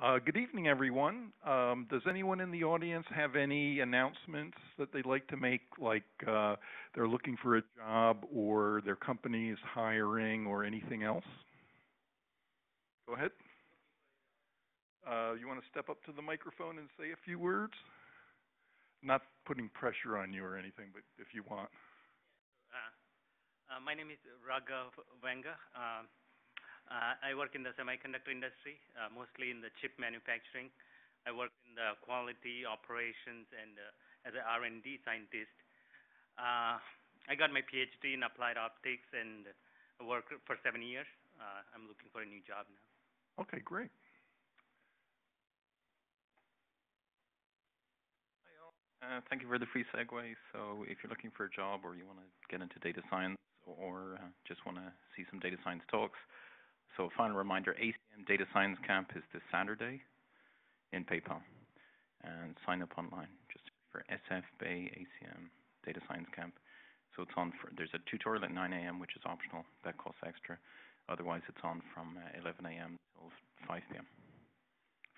Good evening, everyone. Does anyone in the audience have any announcements that they'd like to make, like they're looking for a job or their company is hiring or anything else? Go ahead. You want to step up to the microphone and say a few words? Not putting pressure on you or anything, but if you want. My name is Raghav Venga. I work in the semiconductor industry, mostly in the chip manufacturing. I work in the quality operations and as an R&D scientist. I got my PhD in applied optics and worked for 7 years. I'm looking for a new job now. Okay, great. Thank you for the free segue. So if you're looking for a job or you want to get into data science or just want to see some data science talks, so final reminder, ACM Data Science Camp is this Saturday in PayPal. And sign up online just for SF Bay ACM Data Science Camp. So it's on, there's a tutorial at 9 a.m., which is optional. That costs extra. Otherwise, it's on from 11 a.m. till 5 p.m.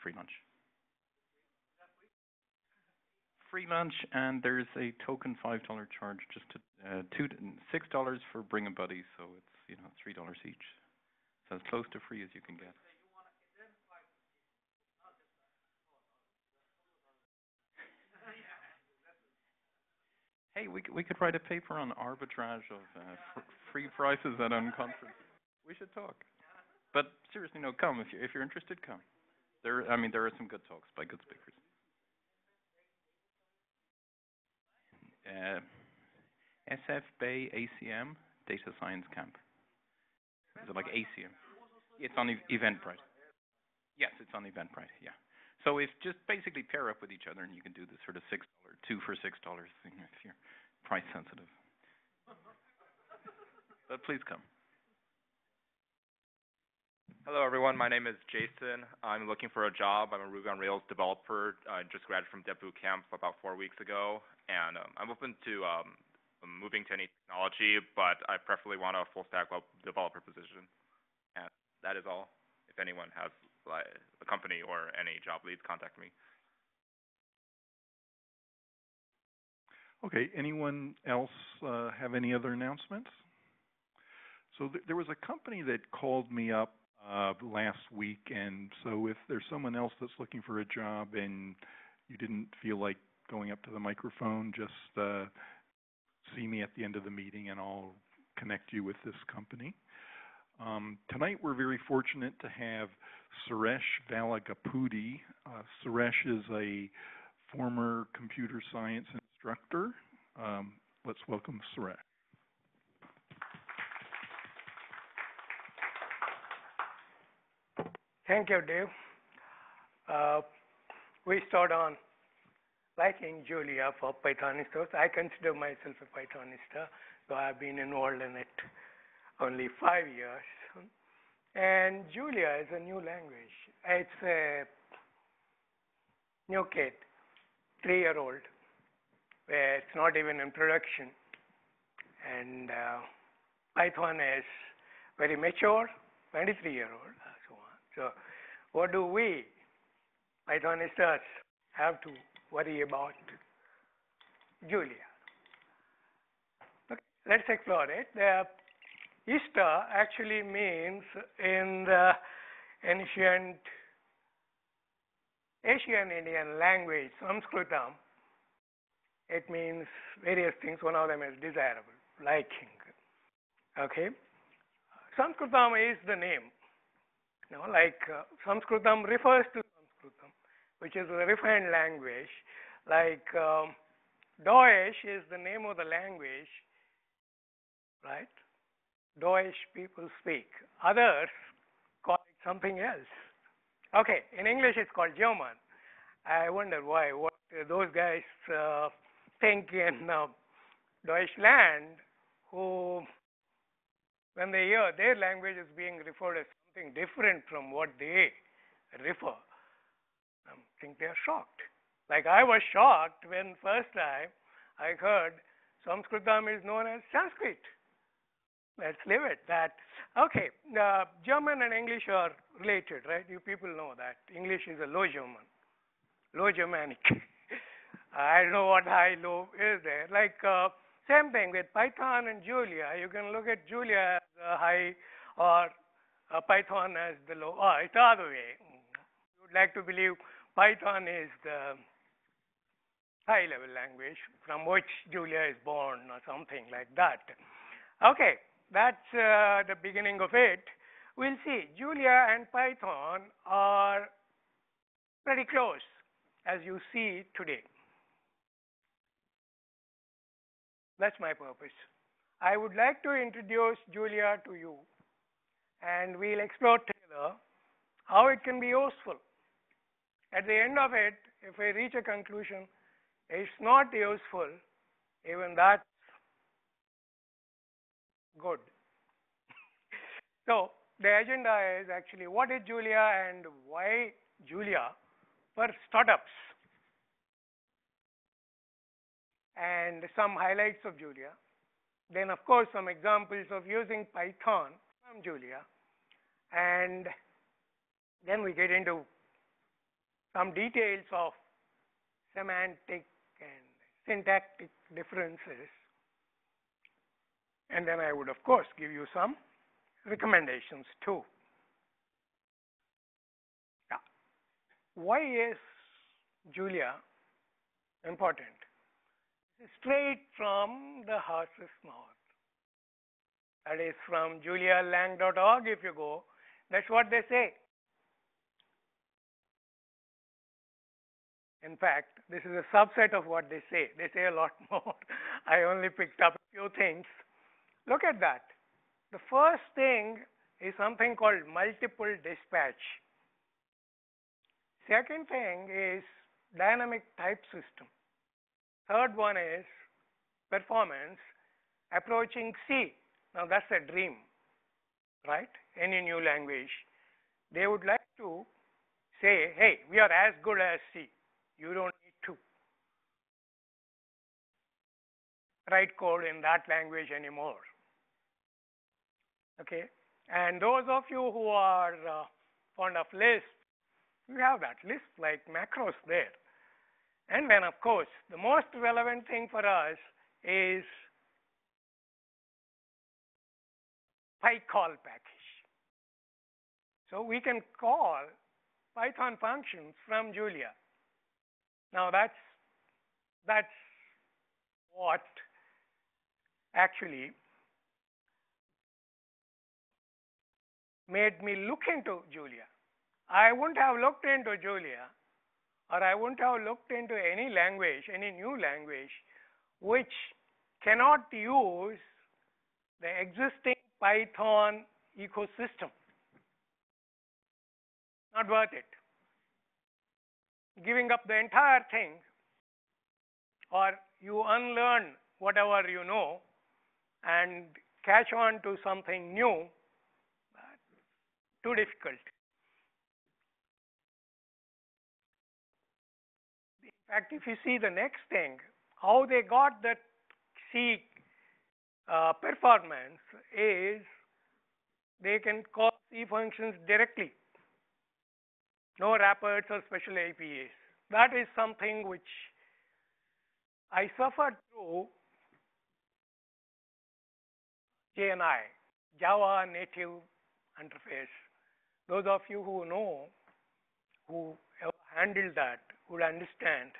Free lunch. Free lunch, and there's a token $5 charge, just to $6 for bring a buddy, so it's $3 each. So as close to free as you can get. Hey, we could write a paper on arbitrage of free prices at unconference. We should talk. But seriously, no, come if you're interested, come. There are some good talks by good speakers. SF Bay ACM Data Science Camp. Is it like ACM? It's on Eventbrite. Yes, it's on Eventbrite. Yeah. So if just basically pair up with each other, and you can do this sort of $6, 2 for $6 thing if you're price sensitive. But please come. Hello, everyone. My name is Jason. I'm looking for a job. I'm a Ruby on Rails developer. I just graduated from Dev Boot Camp about 4 weeks ago, and I'm open to moving to any technology, but I preferably want a full stack developer position. And that is all. If anyone has a company or any job leads, contact me. Okay, anyone else have any other announcements? So there was a company that called me up last week, and so if there's someone else that's looking for a job and you didn't feel like going up to the microphone, just see me at the end of the meeting and I'll connect you with this company. Tonight we're very fortunate to have Suresh Velagapudi. Suresh is a former computer science instructor. Let's welcome Suresh. Thank you, Dave. We start on liking Julia for Pythonistas. I consider myself a Pythonista, so I've been involved in it only 5 years. And Julia is a new language. It's a new kid, 3-year-old, where it's not even in production. And Python is very mature, 23-year-old, so on. So what do we, Pythonistas, have to worry about? Julia. Okay, let's explore it. Ista actually means in the ancient Asian Indian language, Sanskritam, it means various things. One of them is desirable, liking. Okay? Sanskritam is the name. Sanskritam refers to Sanskritam, which is a refined language. Like Deutsch is the name of the language, right? Deutsch people speak. Others call it something else. Okay, in English it's called German. I wonder why, what those guys think in Deutschland, who, when they hear their language is being referred as something different from what they refer, I think they are shocked. Like I was shocked when first time I heard Sanskritam is known as Sanskrit. Let's leave it that. Okay, German and English are related, right? You people know that. English is a low German, low Germanic. I don't know what high, low is there. Like, same thing with Python and Julia. You can look at Julia as the high or Python as the low, or it's the other way. You would like to believe Python is the high level language from which Julia is born or something like that. Okay, that's the beginning of it. We'll see. Julia and Python are pretty close, as you see today. That's my purpose. I would like to introduce Julia to you, and we'll explore together how it can be useful. At the end of it, if I reach a conclusion, it's not useful, even that's good. So the agenda is actually what is Julia and why Julia for startups, and some highlights of Julia. Then, of course, some examples of using Python from Julia. And then we get into some details of semantic and syntactic differences. And then I would, of course, give you some recommendations too. Yeah. Why is Julia important? Straight from the horse's mouth. That is from julialang.org. If you go, that's what they say. In fact, this is a subset of what they say. They say a lot more. I only picked up a few things. Look at that. The first thing is something called multiple dispatch. Second thing is dynamic type system. Third one is performance approaching C. Now that's a dream, right? Any new language. They would like to say, hey, we are as good as C. You don't need to write code in that language anymore. Okay? And those of you who are fond of lists, you have that list like macros there. And then, of course, the most relevant thing for us is PyCall package. So we can call Python functions from Julia. Now that's what actually made me look into Julia. I wouldn't have looked into Julia, or I wouldn't have looked into any language, any new language, which cannot use the existing Python ecosystem. Not worth it. Giving up the entire thing, or you unlearn whatever you know and catch on to something new, too difficult. In fact, if you see the next thing, how they got that C performance is they can call C functions directly. No wrappers or special APIs. That is something which I suffered through JNI, Java Native Interface. Those of you who know, who have handled that, would understand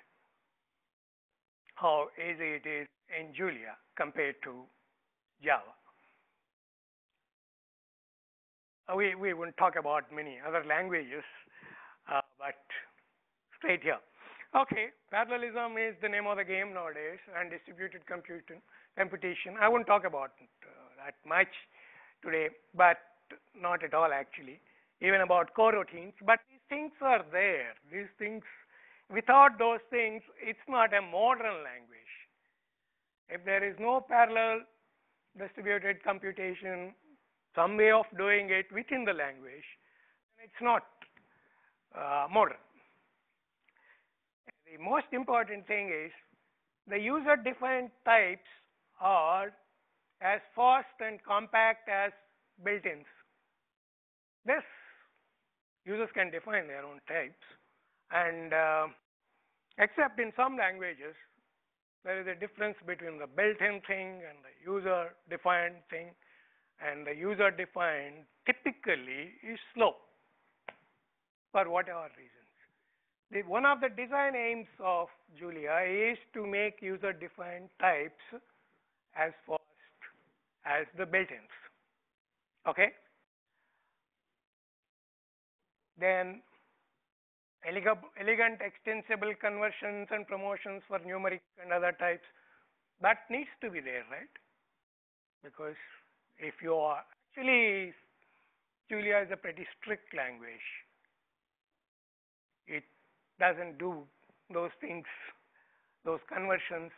how easy it is in Julia compared to Java. We won't talk about many other languages, but straight here. Okay, parallelism is the name of the game nowadays, and distributed computation. I won't talk about that much today, but not at all actually, even about coroutines. But these things are there. These things, without those things, it's not a modern language. If there is no parallel distributed computation, some way of doing it within the language, then it's not modern. The most important thing is the user-defined types are as fast and compact as built-ins. This, users can define their own types, and except in some languages, there is a difference between the built-in thing and the user-defined thing, and the user-defined typically is slow for whatever reasons. One of the design aims of Julia is to make user-defined types as fast as the built-ins. Okay? Then elegant extensible conversions and promotions for numeric and other types, that needs to be there, right? Because if you are actually, Julia is a pretty strict language. It doesn't do those things, those conversions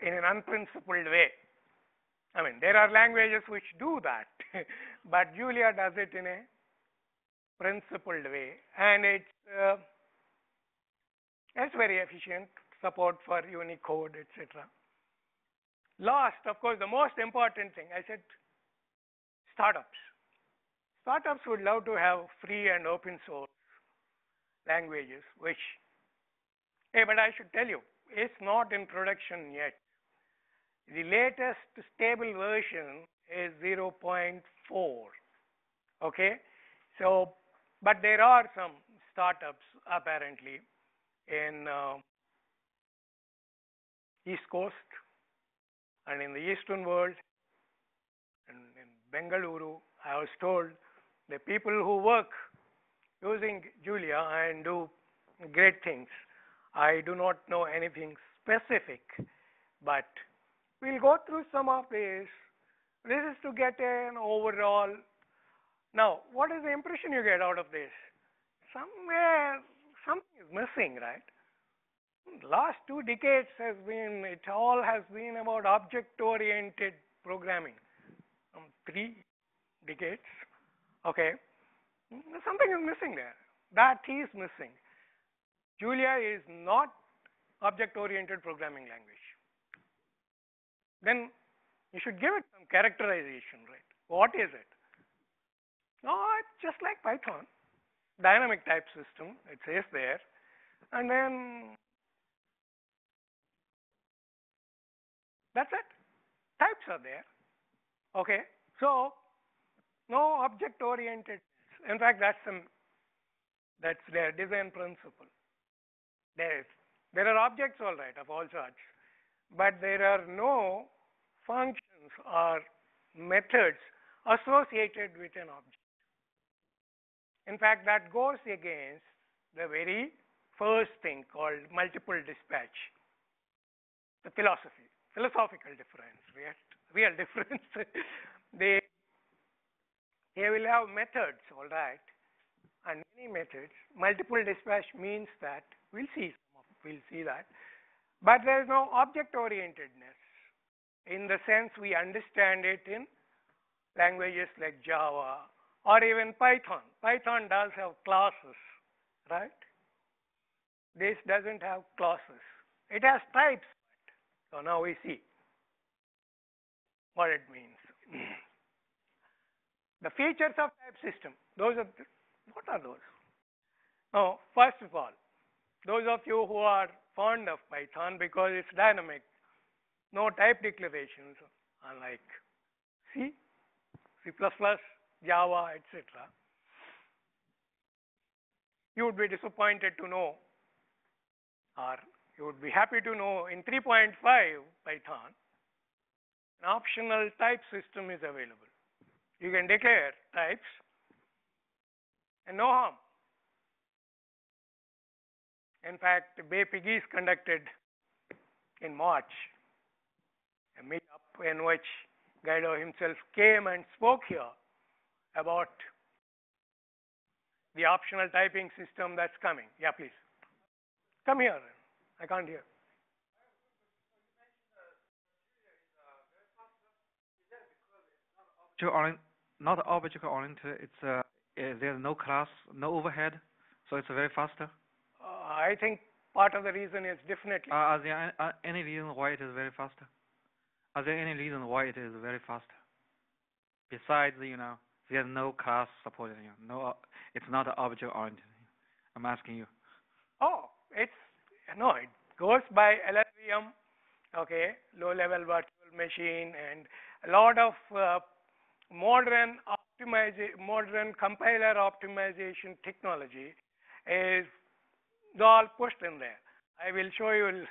in an unprincipled way. I mean, there are languages which do that, but Julia does it in a principled way, and it's very efficient, support for Unicode, etc. Last, of course, the most important thing, I said startups. Startups would love to have free and open source languages, which, hey, but I should tell you, it's not in production yet. The latest stable version is 0.4, okay? So, but there are some startups apparently in East Coast and in the Eastern world, and in Bengaluru, I was told the people who work using Julia and do great things. I do not know anything specific, but we'll go through some of these. This is to get an overall. Now, what is the impression you get out of this? Somewhere, something is missing, right? The last 2 decades has been, it all has been about object-oriented programming. 3 decades, okay? Something is missing there. That is missing. Julia is not object-oriented programming language. Then you should give it some characterization, right? What is it? No, it's just like Python. Dynamic type system, it says there. And then that's it. Types are there. Okay. So no object oriented. In fact, that's their design principle. There are objects, all right, of all sorts, but there are no functions or methods associated with an object. In fact, that goes against the very first thing called multiple dispatch, the philosophical difference, real difference. They will have methods, all right, and many methods. Multiple dispatch means that we'll see that, but there is no object orientedness in the sense we understand it in languages like Java or even Python. Python does have classes, right? This doesn't have classes. It has types. So now we see what it means. The features of type system. What are those? Now, first of all, those of you who are fond of Python because it's dynamic, no type declarations, unlike C, C++, Java, etc. You would be disappointed to know, or you would be happy to know, in 3.5 Python, an optional type system is available. You can declare types and no harm. In fact, B.Tech conducted in March a meetup in which Guido himself came and spoke here about the optional typing system that's coming. Yeah, please. Come here. I can't hear. Not object oriented. It's there's no class, no overhead, so it's very faster. I think part of the reason is definitely. Are there any reason why it is very faster? Are there any reason why it is very fast? Besides, there's no class supported. No, it's not object oriented. I'm asking you. Oh, it goes by LLVM, okay, low-level virtual machine, and a lot of modern compiler optimization technology is all pushed in there. I will show you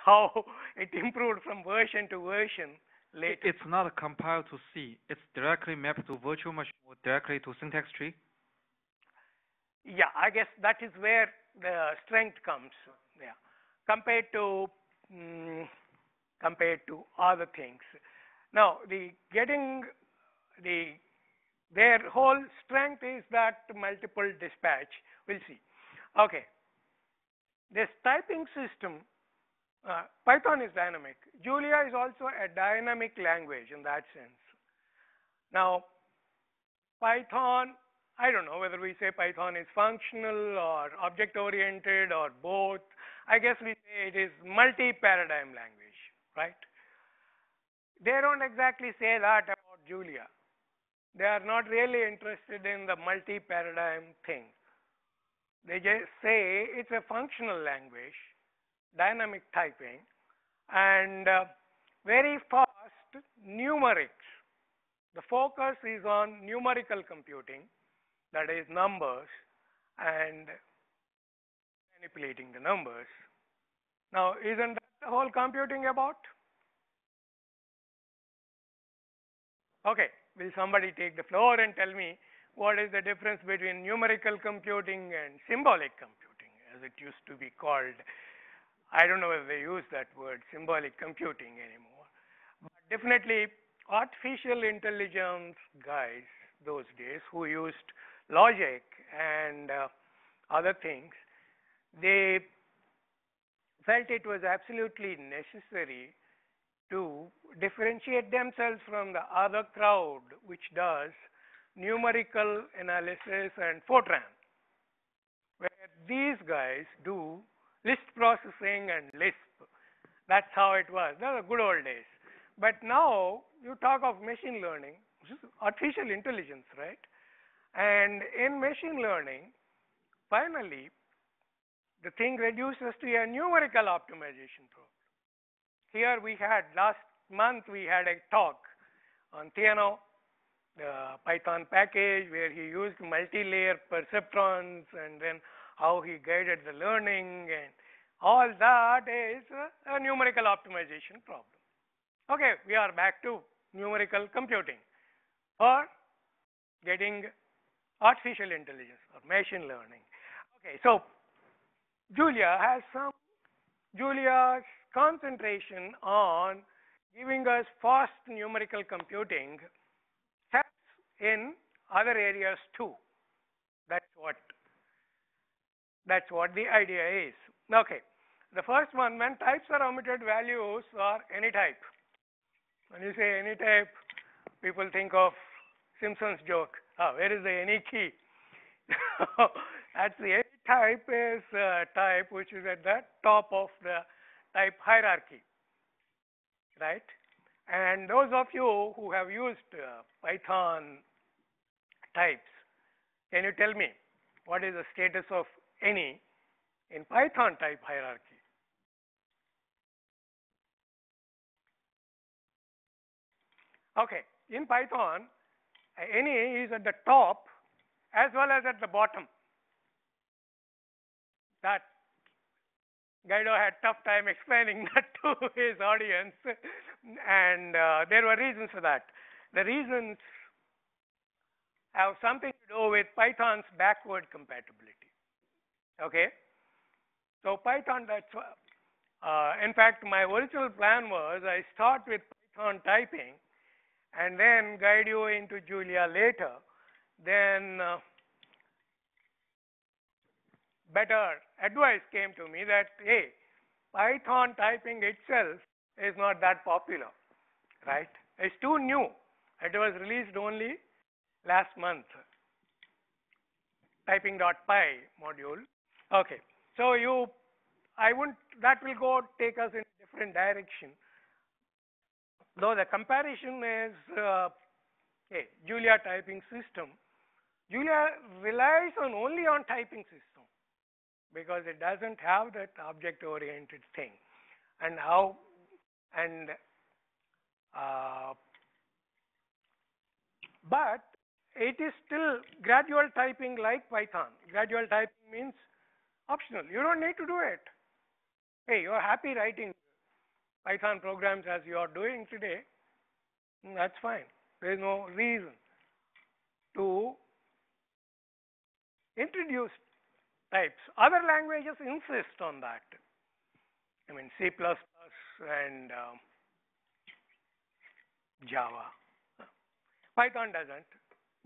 how it improved from version to version later. It's not compiled to C. It's directly mapped to virtual machine or directly to syntax tree. Yeah, I guess that is where the strength comes. Yeah, compared to other things. Now, their whole strength is that multiple dispatch. We'll see. Okay, this typing system, Python is dynamic. Julia is also a dynamic language in that sense. Now, Python, I don't know whether we say Python is functional or object-oriented or both. I guess we say it is multi-paradigm language, right? They don't exactly say that about Julia. They are not really interested in the multi-paradigm thing. They just say it's a functional language, dynamic typing, and very fast numerics. The focus is on numerical computing, that is numbers, and manipulating the numbers. Now, isn't that the whole computing about? Okay, will somebody take the floor and tell me what is the difference between numerical computing and symbolic computing, as it used to be called? I don't know whether they use that word, symbolic computing, anymore. But definitely, artificial intelligence guys those days who used logic and other things, they felt it was absolutely necessary to differentiate themselves from the other crowd which does numerical analysis and FORTRAN, where these guys do list processing and Lisp. That's how it was. Those are good old days. But now you talk of machine learning, which is artificial intelligence, right? And in machine learning, finally, the thing reduces to a numerical optimization problem. Here we had, last month we had a talk on Theano, the Python package, where he used multi-layer perceptrons and then how he guided the learning, and all that is a numerical optimization problem. Okay, we are back to numerical computing for getting artificial intelligence or machine learning. Okay, so Julia's concentration on giving us fast numerical computing helps in other areas too. That's what the idea is. Okay, the first one, when types are omitted, values are any type. When you say any type, people think of Simpson's joke. Where is the any key? That's the any type is a type which is at the top of the type hierarchy, right? And those of you who have used Python types, can you tell me what is the status of any in Python type hierarchy? Okay, in Python, any is at the top as well as at the bottom. That Guido had tough time explaining that to his audience, and there were reasons for that. The reasons have something to do with Python's backward compatibility. Okay, so Python, in fact, my original plan was I start with Python typing and then guide you into Julia later. Then better advice came to me that, hey, Python typing itself is not that popular, right? It's too new. It was released only last month, typing.py module. Okay, so that will take us in a different direction. though the comparison is Julia typing system. Julia relies only on typing system because it doesn't have that object-oriented thing. And but it is still gradual typing like Python. Gradual typing means optional. You don't need to do it. Hey, you're happy writing Python programs as you are doing today. That's fine. There is no reason to introduce types. Other languages insist on that. I mean, C++ and Java. Python doesn't.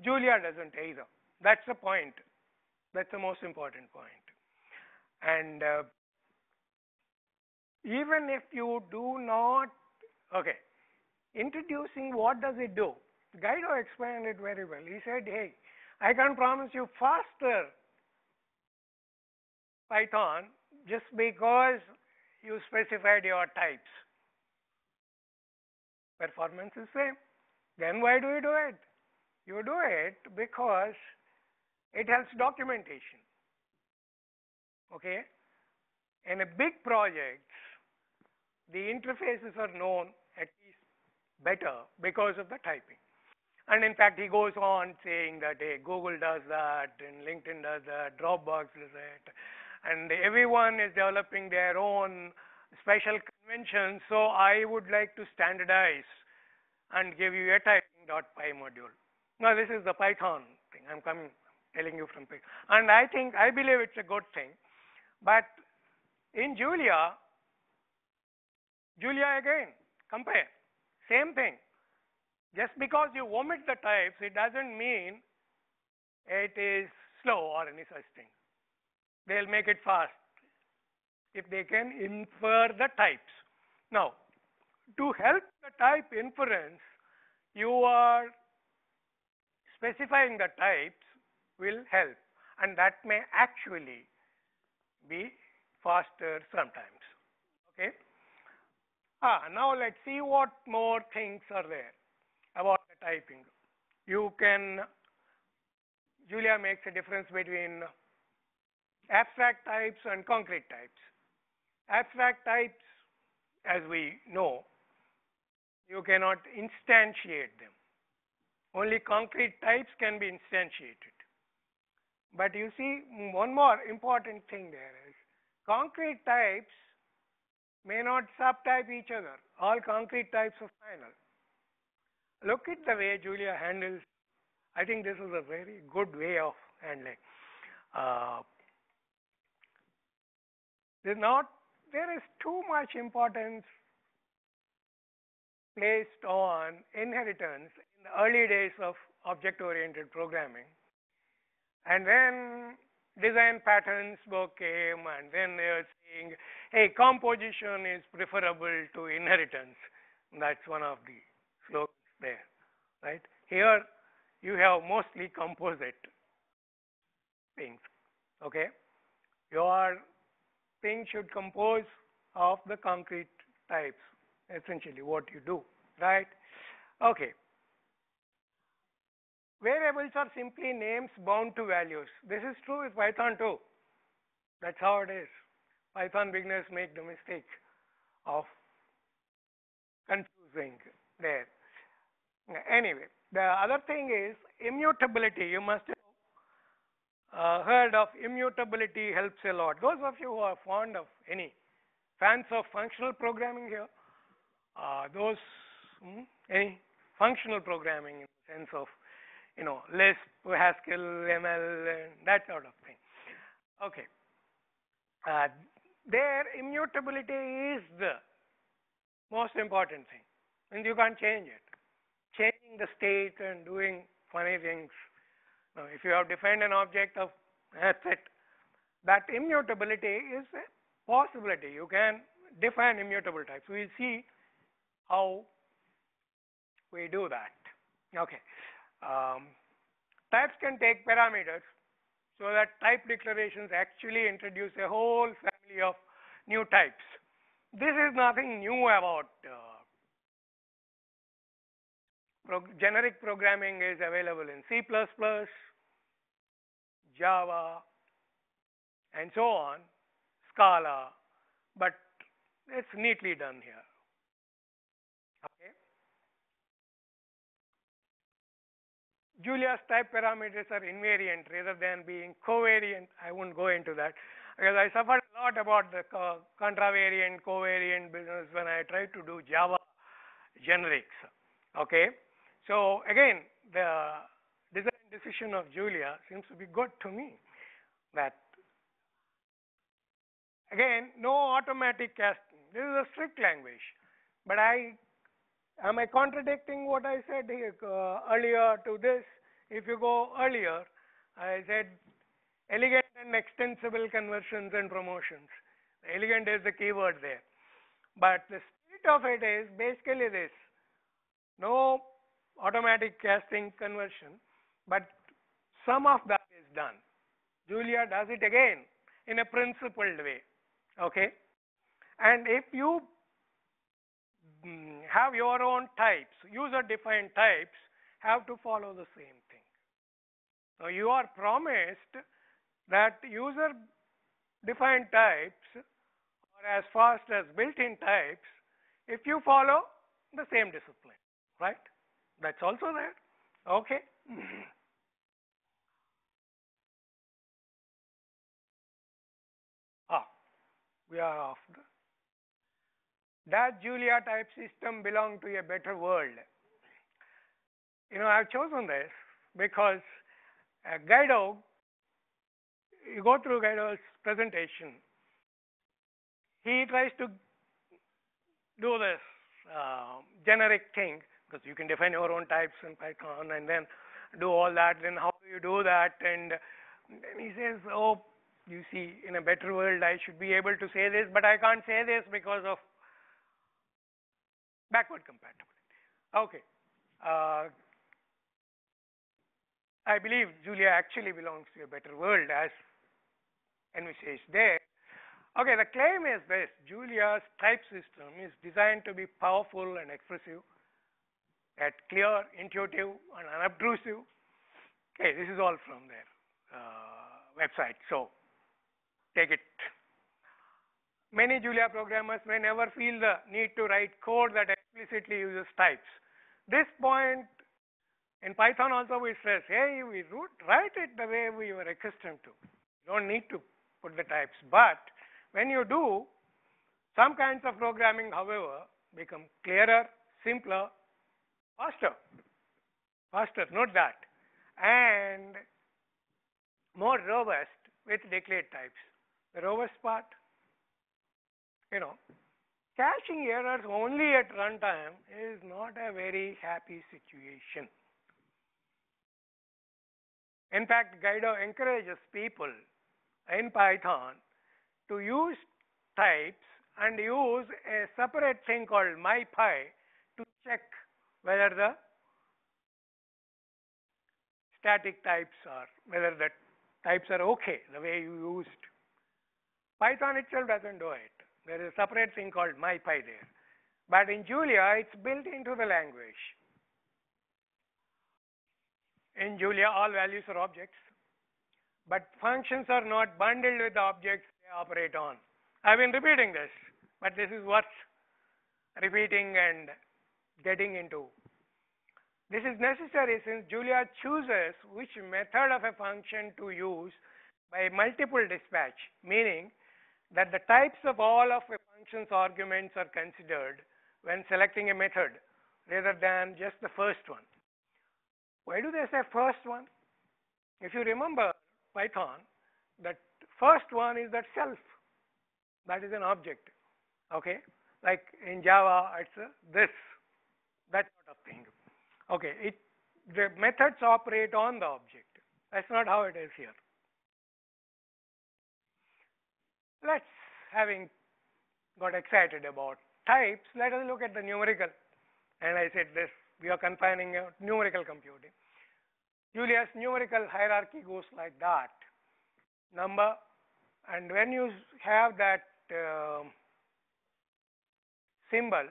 Julia doesn't either. That's the point. That's the most important point. And even if you do not, introducing, what does it do? Guido explained it very well. He said, hey, I can promise you faster Python just because you specified your types. Performance is same. Then why do you do it? You do it because it helps documentation. Okay? In a big project, the interfaces are known at least better because of the typing. And in fact, he goes on saying that, hey, Google does that, and LinkedIn does that, Dropbox does that, and everyone is developing their own special conventions. So I would like to standardize and give you a typing.py module. Now, this is the Python thing. I'm telling you from Python. And I believe it's a good thing. But in Julia again, compare. Same thing. Just because you omit the types, it doesn't mean it is slow or any such thing. They'll make it fast if they can infer the types. Now, to help the type inference, you are specifying the types will help, and that may actually be faster sometimes. Okay. Now let's see what more things are there about the typing. Julia makes a difference between abstract types and concrete types. Abstract types, as we know, you cannot instantiate them. Only concrete types can be instantiated. But you see, one more important thing there is, concrete types may not subtype each other. All concrete types are final. Look at the way Julia handles. I think this is a very good way of handling. There is too much importance placed on inheritance in the early days of object-oriented programming. And then design patterns book came, and then they are saying, hey, composition is preferable to inheritance. That's one of the slogans there, right? Here you have mostly composite things, okay? Your thing should compose of the concrete types, essentially what you do, right? Okay. Variables are simply names bound to values. This is true with Python too. That's how it is. Python beginners make the mistake of confusing there. Anyway, the other thing is immutability. You must have heard of immutability helps a lot. Those of you who are fond of fans of functional programming here, any functional programming in the sense of, Lisp, Haskell, ML, and that sort of thing. Okay. Their immutability is the most important thing, and you can't change it. Changing the state and doing funny things. Now, if you have defined an object of asset, that immutability is a possibility. You can define immutable types. We'll see how we do that. Okay. Types can take parameters, so that type declarations actually introduce a whole family of new types. This is nothing new about generic programming is available in C++, Java, and so on, Scala, but it's neatly done here. Okay. Julia's type parameters are invariant rather than being covariant. I won't go into that because I suffered a lot about the contravariant, covariant business when I tried to do Java generics. Okay. So again, the design decision of Julia seems to be good to me. That again, no automatic casting. This is a strict language, but am I contradicting what I said here, earlier to this? If you go earlier, I said elegant and extensible conversions and promotions. Elegant is the keyword there. But the spirit of it is basically this. No automatic casting conversion, but some of that is done. Julia does it again in a principled way. Okay? And if you have your own types, user-defined types, have to follow the same thing. So you are promised that user-defined types are as fast as built-in types if you follow the same discipline, right? That's also there. Okay. We are off. Does Julia type system belong to a better world? You know, I've chosen this because Guido, you go through Guido's presentation, he tries to do this generic thing because you can define your own types in Python and then do all that. Then how do you do that? And then he says, oh, you see, in a better world, I should be able to say this, but I can't say this because of backward compatibility. Okay. I believe Julia actually belongs to a better world as envisaged there. Okay, the claim is this. Julia's type system is designed to be powerful and expressive, yet clear, intuitive, and unobtrusive. Okay, this is all from their website, so take it. Many Julia programmers may never feel the need to write code that explicitly uses types. This point in Python also we stress, hey, we write it the way we were accustomed to. You don't need to put the types. But when you do, some kinds of programming, however, become clearer, simpler, faster. Faster, note that. And more robust with declared types. The robust part, you know, caching errors only at runtime is not a very happy situation. In fact, Guido encourages people in Python to use types and use a separate thing called mypy to check whether the static types are, whether the types are okay the way you used. Python itself doesn't do it. There is a separate thing called mypy there. But in Julia, it's built into the language. In Julia, all values are objects, but functions are not bundled with the objects they operate on. I've been repeating this, but this is worth repeating and getting into. This is necessary since Julia chooses which method of a function to use by multiple dispatch, meaning that the types of all of a function's arguments are considered when selecting a method rather than just the first one. Why do they say first one? If you remember Python, that first one is that self. That is an object. Okay? Like in Java, it's this, that sort of thing. Okay, the methods operate on the object. That's not how it is here. Let's, having got excited about types, let us look at the numerical. And I said this, we are confining numerical computing. Julia's numerical hierarchy goes like that. Number, and when you have that symbol,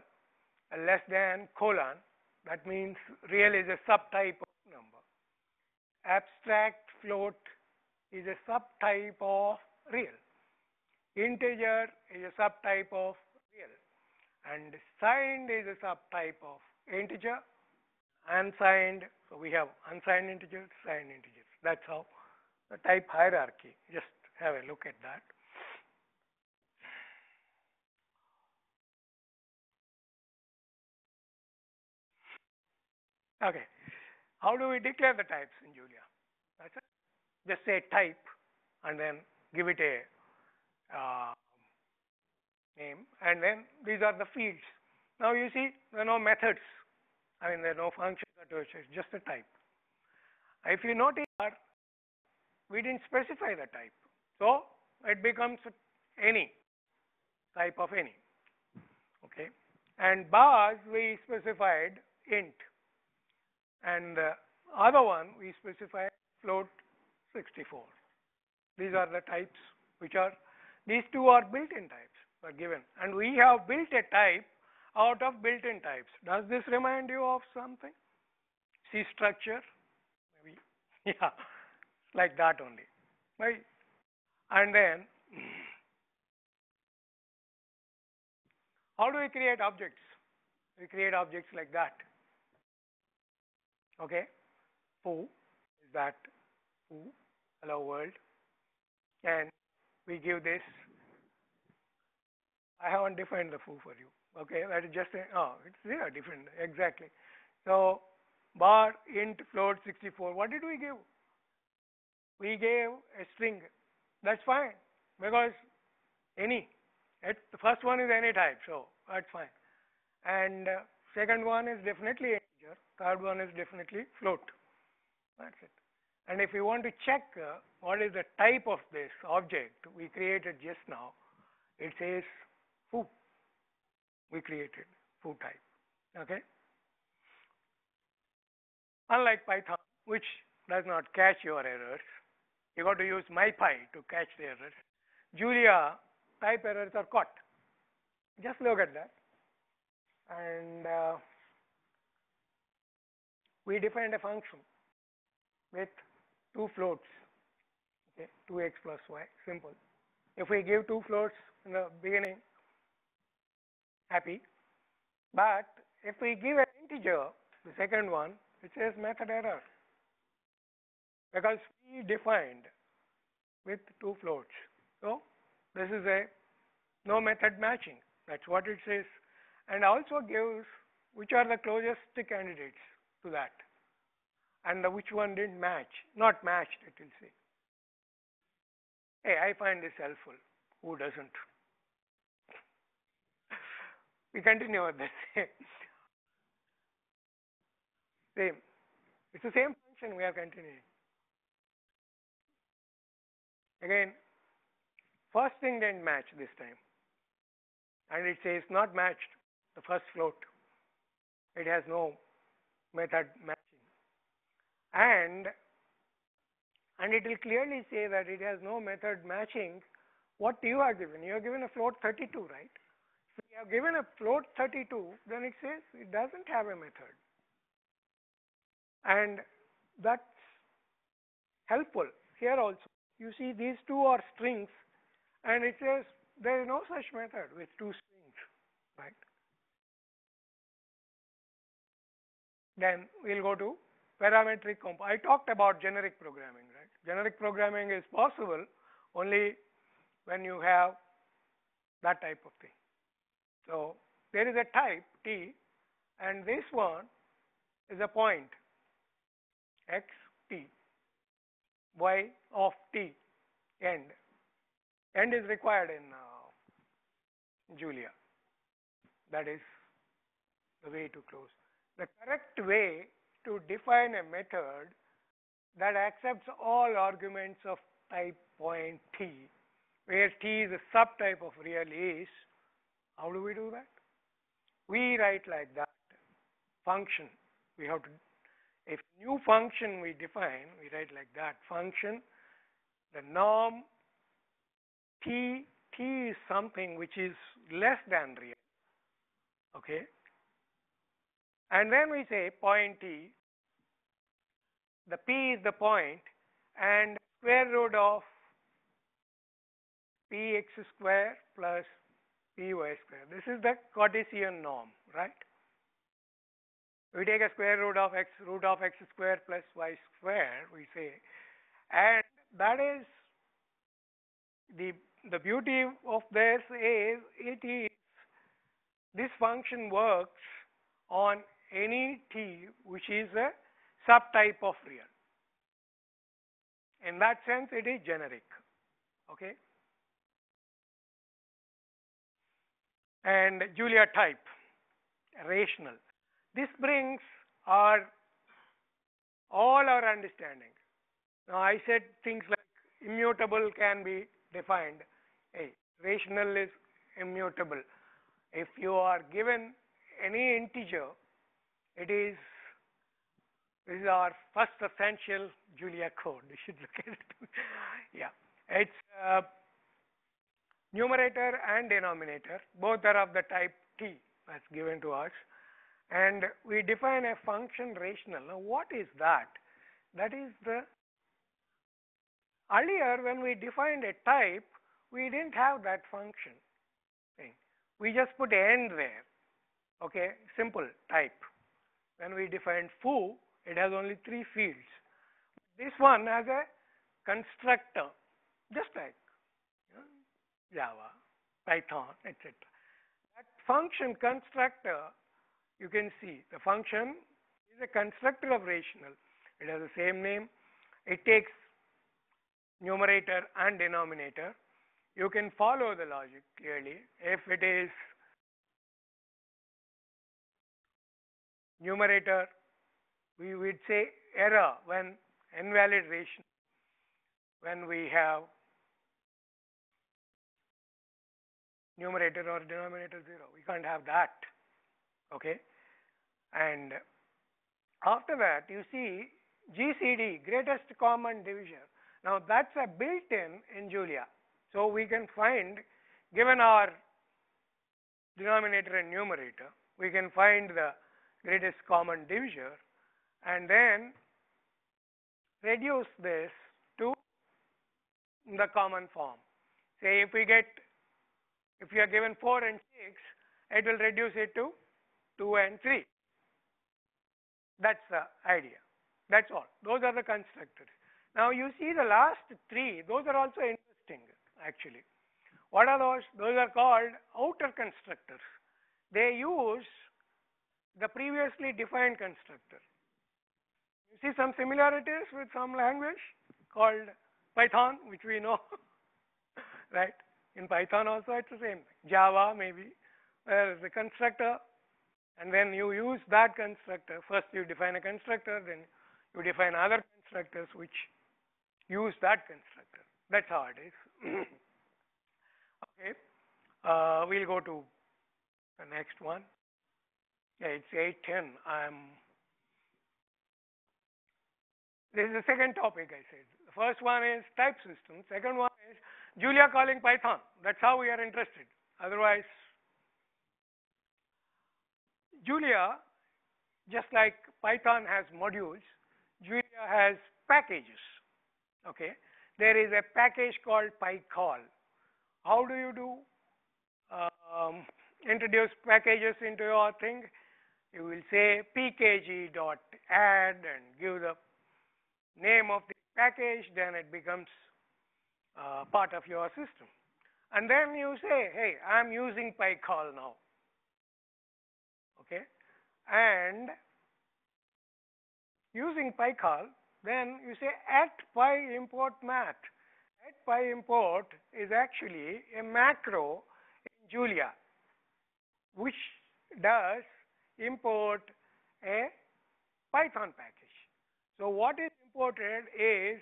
less than colon, That means real is a subtype of number. Abstract float is a subtype of real. Integer is a subtype of real. And signed is a subtype of integer. Unsigned, so we have unsigned integers, signed integers. That's how the type hierarchy. Just have a look at that. Okay, how do we declare the types in Julia? That's it. Just say type and then give it a name, and then these are the fields. Now you see there are no methods. I mean, there are no functions associated, just a type. If you notice, we didn't specify the type, so it becomes any type of any. Okay, and bars we specified int, and the other one we specified float 64. These are the types which are, these two are built-in types are given, and we have built a type out of built-in types. Does this remind you of something? C structure, maybe, yeah, like that only, right? And then, how do we create objects? We create objects like that. Okay, foo is that foo, hello world, and we give this. I haven't defined the foo for you. Okay, that is just a, oh, it's different, exactly. So bar int float 64. What did we give? We gave a string. That's fine, because any. The first one is any type, so that's fine. And second one is definitely integer. Third one is definitely float. That's it. And if you want to check what is the type of this object we created just now, it says foo. We created foo type. Okay. Unlike Python, which does not catch your errors, you got to use MyPy to catch the errors. Julia, type errors are caught. Just look at that. And we defined a function with two floats, okay, 2x plus y, simple. If we give two floats in the beginning, happy. But if we give an integer, the second one, it says method error, because we defined with two floats. So this is a no method matching. That's what it says, and also gives which are the closest candidates to that, and which one didn't match, not matched, it will say. Hey, I find this helpful. Who doesn't? We continue with this. Same. It's the same function we are continuing. Again, first thing didn't match this time. And it says not matched, the first float. It has no method matching. And it will clearly say that it has no method matching what you are given. You are given a float 32, right? If you have given a float 32, then it says it doesn't have a method. And that's helpful here also. You see these two are strings, and it says there is no such method with two strings, right? Then we'll go to parametric I talked about generic programming, right? Generic programming is possible only when you have that type of thing. So there is a type t, and this one is a point x t, y of t, end. End is required in Julia. That is the way to close. The correct way to define a method that accepts all arguments of type point t, where t is a subtype of real is, how do we do that? We write like that. Function, we have to, if new function we define, we write like that. Function, the norm t is something which is less than real, okay? And then we say point T, the P is the point, and square root of Px square plus Py square. This is the Cartesian norm, right? We take a square root of x square plus y square, we say, and that is the beauty of this is this function works on any t which is a subtype of real. In that sense, it is generic. Okay. And Julia type, rational. This brings all our understanding. Now, I said things like immutable can be defined. Hey, rational is immutable. If you are given any integer, this is our first essential Julia code. You should look at it. Yeah, it's numerator and denominator. Both are of the type t that's given to us. And we define a function rational. Now, what is that? That is earlier when we defined a type, we didn't have that function thing. We just put n there. Okay, simple type. When we defined foo, it has only 3 fields. This one has a constructor, just like Java, Python, etc. That function constructor, you can see the function is a constructor of rational. It has the same name. It takes numerator and denominator. You can follow the logic clearly. If it is numerator, we would say error when invalid rational. When we have numerator or denominator 0, we can't have that. Okay. And after that, you see GCD, greatest common divisor. Now, that's a built-in Julia. So, we can find, given our denominator and numerator, we can find the greatest common divisor and then reduce this to the common form. Say, if you are given 4 and 6, it will reduce it to 2 and 3. That's the idea. That's all. Those are the constructors. Now, you see the last 3, those are also interesting actually. What are those? Those are called outer constructors. They use the previously defined constructor. You see some similarities with some language called Python, which we know, right? In Python also it's the same thing. Java maybe, where the constructor, and then you use that constructor. First you define a constructor, then you define other constructors which use that constructor. That's how it is. Okay, we'll go to the next one. Yeah, it's 8:10. This is the second topic I said. The first one is type system. Second one is Julia calling Python. That's how we are interested. Otherwise, Julia, just like Python has modules, Julia has packages. Okay, there is a package called PyCall. How do you introduce packages into your thing? You will say pkg.add and give the name of the package, then it becomes part of your system. And then you say, hey, I'm using PyCall now. Okay, and using PyCall, then you say @PyImport math. @PyImport is actually a macro in Julia, which does import a Python package. So what is imported is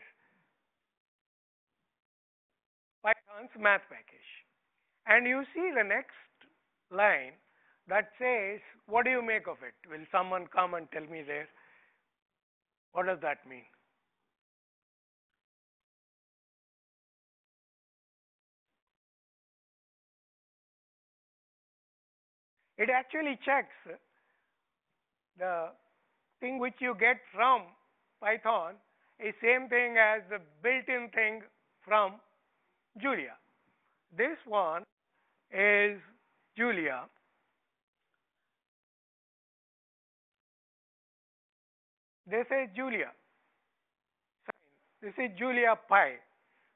Python's math package. And you see the next line that says, what do you make of it? Will someone come and tell me there? What does that mean? It actually checks the thing which you get from Python is same thing as the built-in thing from Julia. This one is Julia. This is Julia. This is Julia Pi,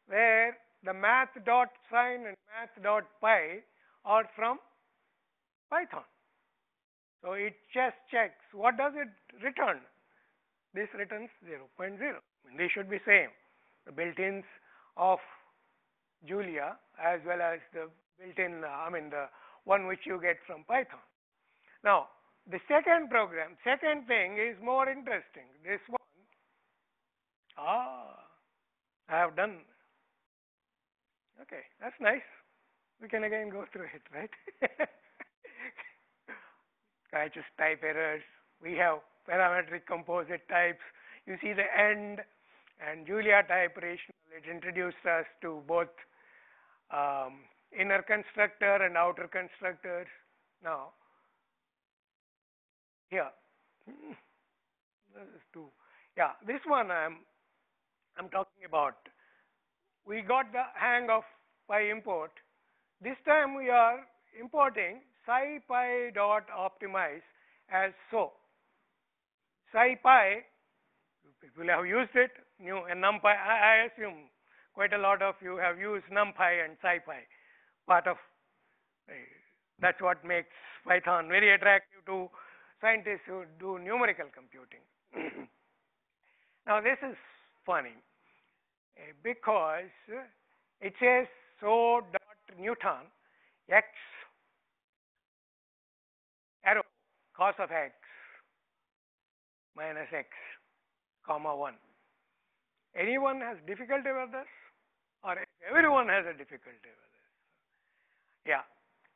where the math.sign and math.pi are from Python. So it just checks. What does it return? This returns 0.0. They should be same. The built-ins of Julia as well as the built-in, the one which you get from Python. Now, the second thing is more interesting. This one, I have done. Okay, that's nice. We can again go through it, right? Just type errors. We have parametric composite types. You see the end and Julia type rational. It introduced us to both inner constructor and outer constructors. Now, here, this is two. Yeah, this one I'm talking about. We got the hang of pi import. This time we are importing SciPy dot optimize as so. SciPy, people have used it. And NumPy, I assume quite a lot of you have used NumPy and SciPy. Part of that's what makes Python very attractive to scientists who do numerical computing. Now this is funny because it says so dot Newton x arrow cos of x minus x comma 1. Anyone has difficulty with this, or everyone has a difficulty with this? Yeah,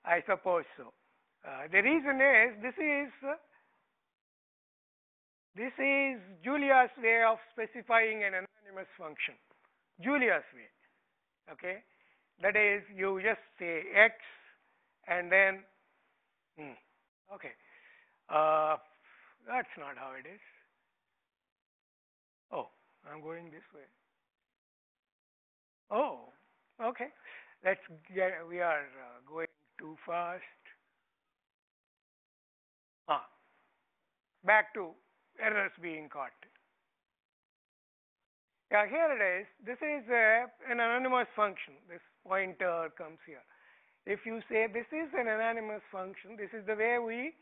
I suppose so. The reason is this is Julia's way of specifying an anonymous function. Julia's way. Okay, that is, you just say x and then okay. That's not how it is. Oh, I'm going this way. Oh, okay. We are going too fast. Back to errors being caught. Yeah, here it is. This is an anonymous function. This pointer comes here. If you say this is an anonymous function, this is the way we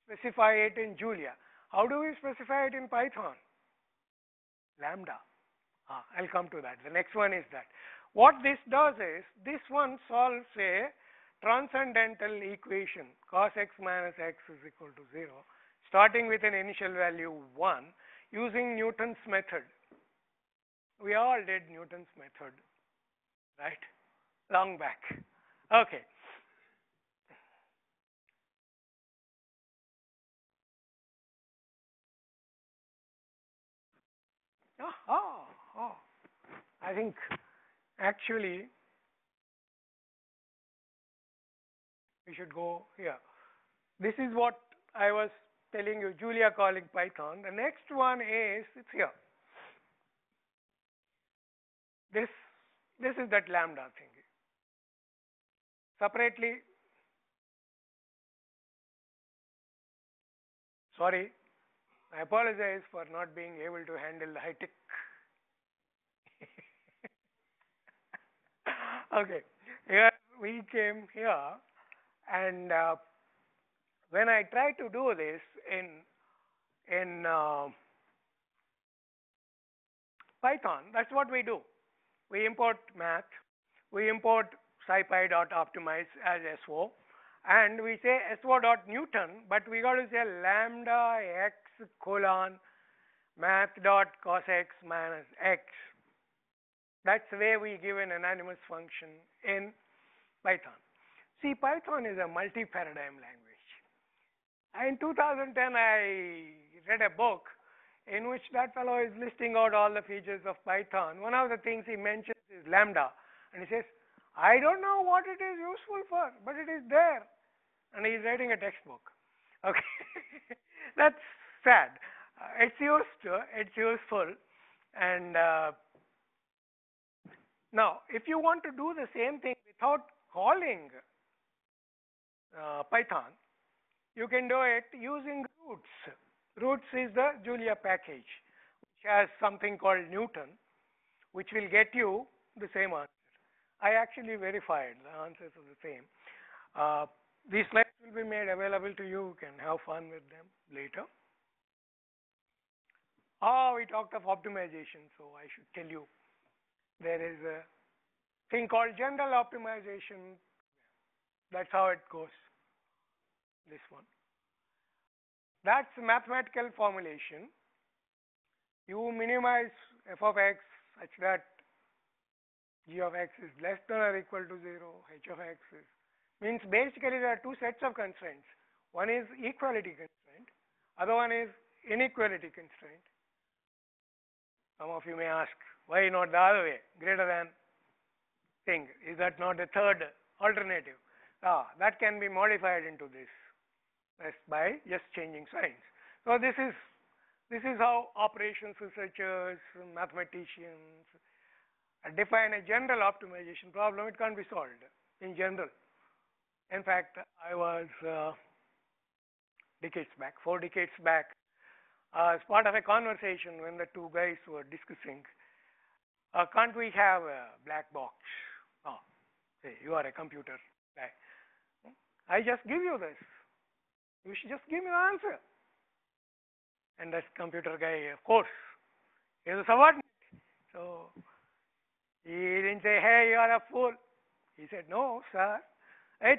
specify it in Julia. How do we specify it in Python? Lambda. I'll come to that. The next one is that. What this does is, this one solves a transcendental equation, cos x minus x is equal to 0, starting with an initial value 1, using Newton's method. We all did Newton's method, right? Long back. Okay. I think actually we should go here. This is what I was telling you, Julia calling Python. The next one is, it's here. This is that lambda thing. Separately, sorry, I apologize for not being able to handle the high tech. Okay, here we came here, and when I try to do this in Python, that's what we do. We import math, we import SciPy.optimize as SO, and we say SO.Newton, but we got to say lambda x colon math.cos x minus x. That's the way we give an anonymous function in Python. See, Python is a multi-paradigm language. In 2010, I read a book in which that fellow is listing out all the features of Python. One of the things he mentions is lambda. And he says, I don't know what it is useful for, but it is there. And he's writing a textbook. Okay. That's sad. It's it's useful, and now if you want to do the same thing without calling Python, you can do it using roots. Roots is the Julia package, which has something called Newton, which will get you the same answer. I actually verified the answers are the same. These slides will be made available to you. You can have fun with them later. We talked of optimization, so I should tell you there is a thing called general optimization. That's how it goes. This one. That's mathematical formulation. You minimize f of x such that g of x is less than or equal to 0, h of x is, means basically there are two sets of constraints. One is equality constraint, other one is inequality constraint. Some of you may ask, why not the other way, greater than thing? Is that not a third alternative? That can be modified into this by just changing signs. So this is how operations researchers, mathematicians define a general optimization problem. It can't be solved in general. In fact, I was 4 decades back, as part of a conversation when the two guys were discussing, can't we have a black box? Say you are a computer guy. I just give you this. You should just give me the answer. And that computer guy, of course, is a subordinate. So he didn't say, hey, you are a fool. He said, no, sir. There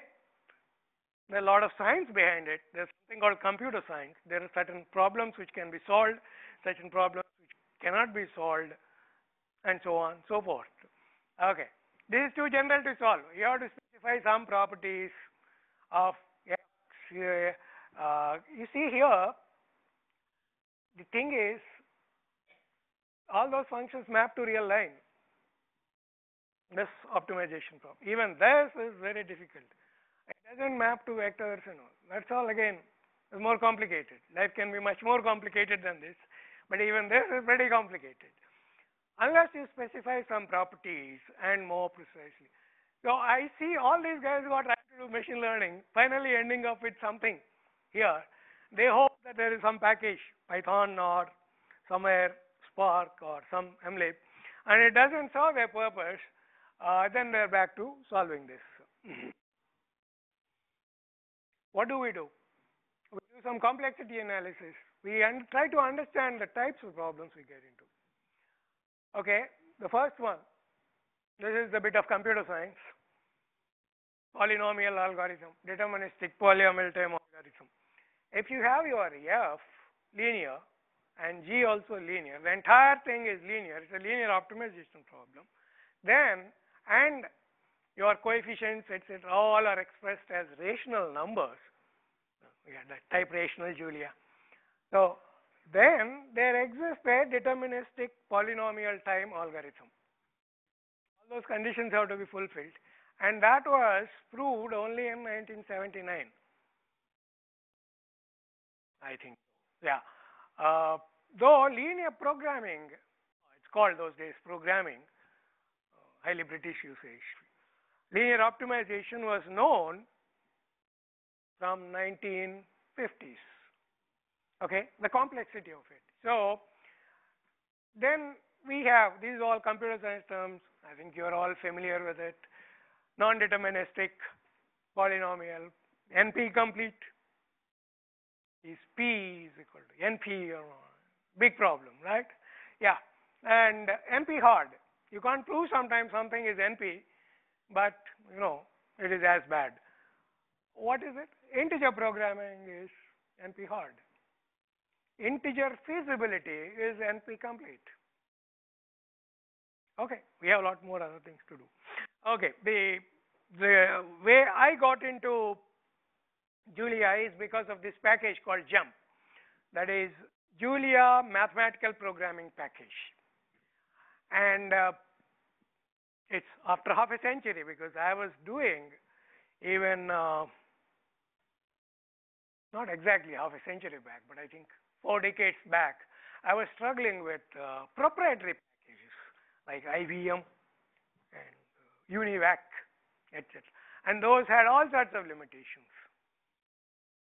are a lot of science behind it. There's something called computer science. There are certain problems which can be solved, certain problems which cannot be solved, and so on, so forth. Okay. This is too general to solve. You have to specify some properties of x. You see here, the thing is, all those functions map to real line. This optimization problem. Even this is very difficult. It doesn't map to vectors and all. That's all again is more complicated. Life can be much more complicated than this, but even this is pretty complicated. Unless you specify some properties and more precisely. So I see all these guys who are trying to do machine learning finally ending up with something here. They hope that there is some package, Python or somewhere Spark or some mlib, and it doesn't serve their purpose. Then they're back to solving this. What do? We do some complexity analysis. We try to understand the types of problems we get into. Okay, the first one, this is a bit of computer science. Polynomial algorithm, deterministic polynomial time algorithm. If you have your F linear and G also linear, the entire thing is linear, it's a linear optimization problem, then, and your coefficients, etc., all are expressed as rational numbers. We had that type rational Julia. So then there exists a deterministic polynomial time algorithm. All those conditions have to be fulfilled, and that was proved only in 1979. I think, yeah. Though linear programming, it's called those days programming, highly British usage. Linear optimization was known from 1950s. Okay, the complexity of it. So then we have, these are all computer science terms. I think you're all familiar with it. Non-deterministic polynomial, NP complete is P is equal to NP, or big problem, right? Yeah, and NP hard. You can't prove sometimes something is NP, but you know it is as bad. What is it? Integer programming is NP hard. Integer feasibility is NP complete. Okay, we have a lot more other things to do. Okay, the way I got into Julia is because of this package called JUMP. That is Julia Mathematical Programming Package. And it's after half a century, because I was doing even, not exactly half a century back, but I think 4 decades back, I was struggling with proprietary packages like IBM and UNIVAC, etc. And those had all sorts of limitations.